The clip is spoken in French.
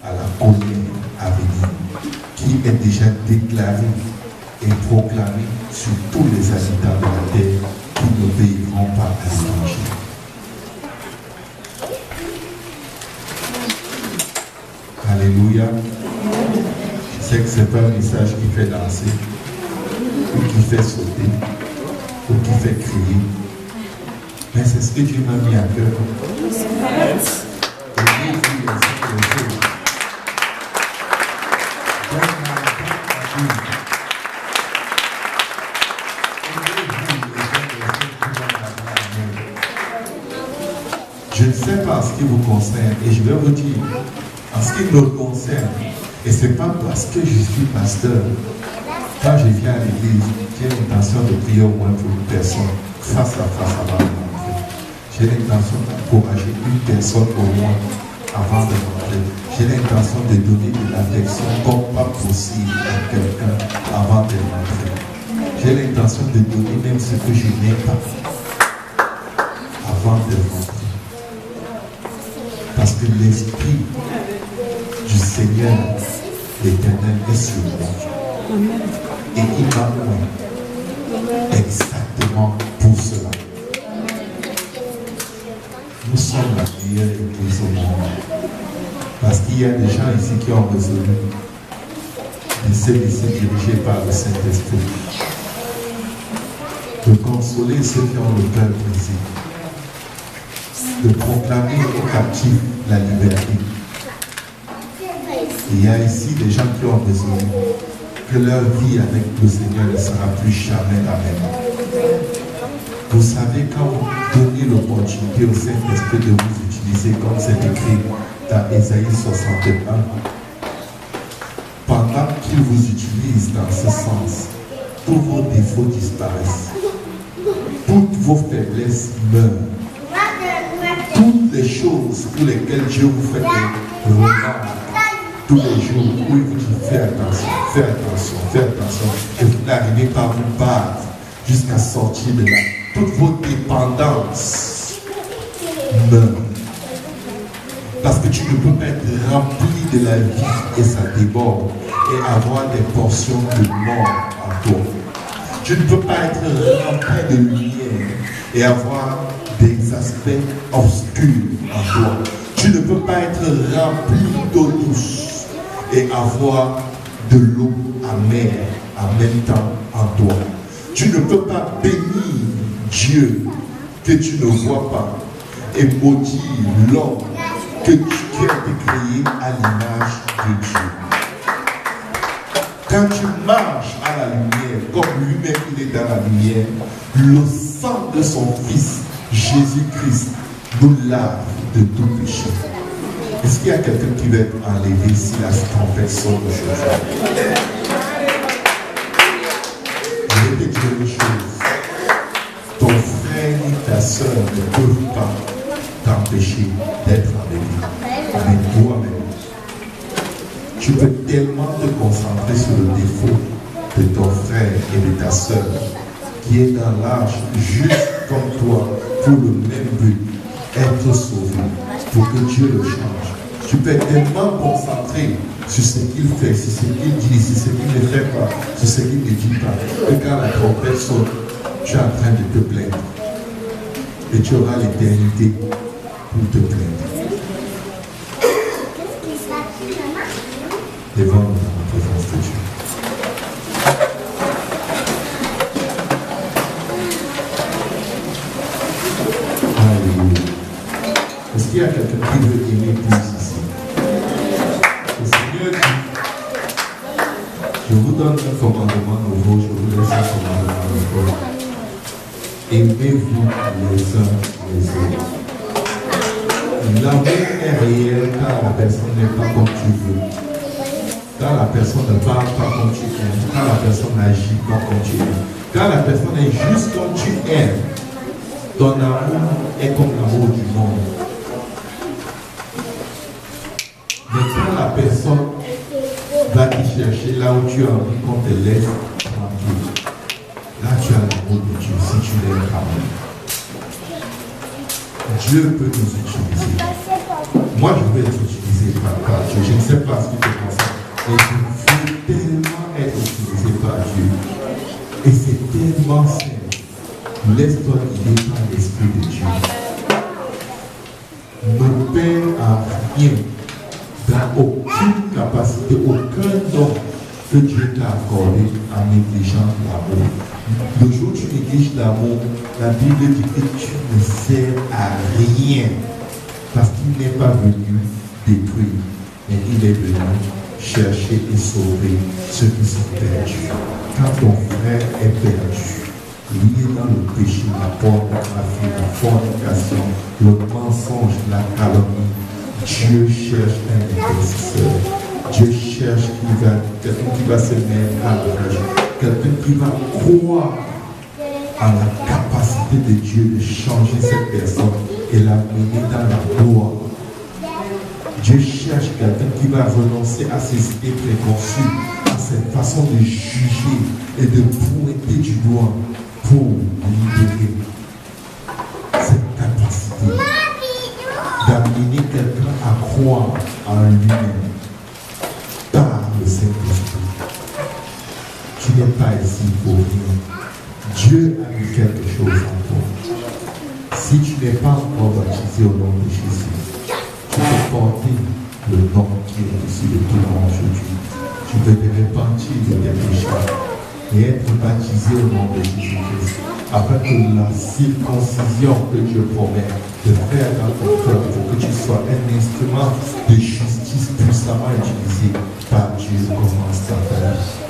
à la colère à venir, qui est déjà déclarée et proclamée sur tous les habitants de la terre qui n'obéiront pas à l'évangile. Alléluia. Je sais que ce n'est pas un message qui fait danser, ou qui fait sauter, ou qui fait crier. Mais c'est ce que Dieu m'a mis à cœur. Je ne sais pas ce qui vous concerne, et je vais vous dire, en ce qui me concerne, et ce n'est pas parce que je suis pasteur, quand je viens à l'église, j'ai l'intention de prier au moins pour une personne, face à face avant de rentrer. J'ai l'intention d'encourager une personne au moins avant de rentrer. J'ai l'intention de donner de l'affection comme pas possible à quelqu'un avant de rentrer. J'ai l'intention de donner même ce que je n'ai pas avant de rentrer. Parce que l'Esprit du Seigneur, l'Éternel, est sur moi. Et il m'a mis exactement pour cela. Nous sommes la meilleure église au monde. Parce qu'il y a des gens ici qui ont résolu de se laisser diriger par le Saint-Esprit. De consoler ceux qui ont le cœur brisé. De proclamer aux captifs la liberté. Il y a ici des gens qui ont résolu que leur vie avec le Seigneur ne sera plus jamais la même. Vous savez, quand vous donnez l'opportunité au Saint-Esprit de vous utiliser, comme c'est écrit dans Ésaïe 61, pendant qu'il vous utilise dans ce sens, tous vos défauts disparaissent, toutes vos faiblesses meurent, toutes les choses pour lesquelles Dieu vous fait des remarques tous les jours, où il vous dit fais attention, fais attention, fais attention, et vous n'arrivez pas à vous battre jusqu'à sortir de là. Toutes vos dépendances meurent. Parce que tu ne peux pas être rempli de la vie et ça déborde et avoir des portions de mort en toi. Tu ne peux pas être rempli de lumière et avoir des aspects obscurs en toi. Tu ne peux pas être rempli d'eau douce et avoir de l'eau amère en même temps en toi. Tu ne peux pas bénir Dieu que tu ne vois pas et maudire l'homme qui a été créé à l'image de Dieu. Quand tu marches à la lumière, comme lui-même il est dans la lumière, le sang de son Fils, Jésus-Christ, nous lave de tout péché. Est-ce qu'il y a quelqu'un qui va être enlevé si la tempête sonne aujourd'hui? Je vais te dire une chose. Ton frère ni ta soeur ne peuvent pas t'empêcher d'être enlevé. Mais toi-même, tu peux tellement te concentrer sur le défaut de ton frère et de ta soeur qui est dans l'âge juste comme toi pour le même but, être sauvé, pour que Dieu le change. Tu peux être tellement concentré sur ce qu'il fait, sur ce qu'il dit, sur ce qu'il ne fait pas, sur ce qu'il ne dit pas, que quand la trompette sonne, tu es en train de te plaindre. Et tu auras l'éternité pour te plaindre. Devant nous dans la présence de Dieu. Alléluia. Est-ce qu'il y a quelqu'un qui veut aimer plus ici? Le Seigneur dit, je vous donne un commandement nouveau, je vous laisse un commandement nouveau. Aimez-vous les uns les autres. L'amour est réel quand la personne n'est pas comme tu veux. Quand la personne ne parle pas comme tu aimes. Quand la personne n'agit pas comme tu aimes. Quand la personne est juste comme tu aimes. Ton amour est comme l'amour du monde. Mais quand la personne va te chercher là où tu as envie qu'on te laisse tranquille, là tu as l'amour de Dieu si tu l'aimes quand même. Dieu peut nous utiliser. Moi je vais être utilisé. utilisé par Dieu. Je ne sais pas ce qui te concerne, mais je veux tellement être utilisé par Dieu. Et c'est tellement simple. Laisse-toi guider par l'Esprit de Dieu. Ne perds à rien dans aucune capacité, aucun don que Dieu t'a accordé en négligeant l'amour. Le jour où tu négliges l'amour, la Bible dit que tu ne sers à rien. Parce qu'il n'est pas venu détruire, mais il est venu chercher et sauver ceux qui sont perdus. Quand ton frère est perdu, lié dans le péché, la pornographie, la fornication, le mensonge, la calomnie, Dieu cherche un intercesseur. Dieu cherche quelqu'un qui va se mettre à l'œuvre, quelqu'un qui va croire à la capacité de Dieu de changer cette personne et la mener dans la gloire. Dieu cherche quelqu'un qui va renoncer à ses idées préconçues, à cette façon de juger et de pointer du doigt pour libérer cette capacité d'amener quelqu'un à croire en lui-même par le Saint-Esprit. Tu n'es pas ici pour rien. Dieu a mis quelque chose en toi. Si tu n'es pas encore baptisé au nom de Jésus, tu peux porter le nom qui est ici de tout le monde aujourd'hui. Tu peux te repentir de tes péchés et être baptisé au nom de Jésus-Christ, afin que la circoncision que Dieu promet de faire dans ton cœur, pour que tu sois un instrument de justice puissamment utilisé par Dieu, commence ta vie.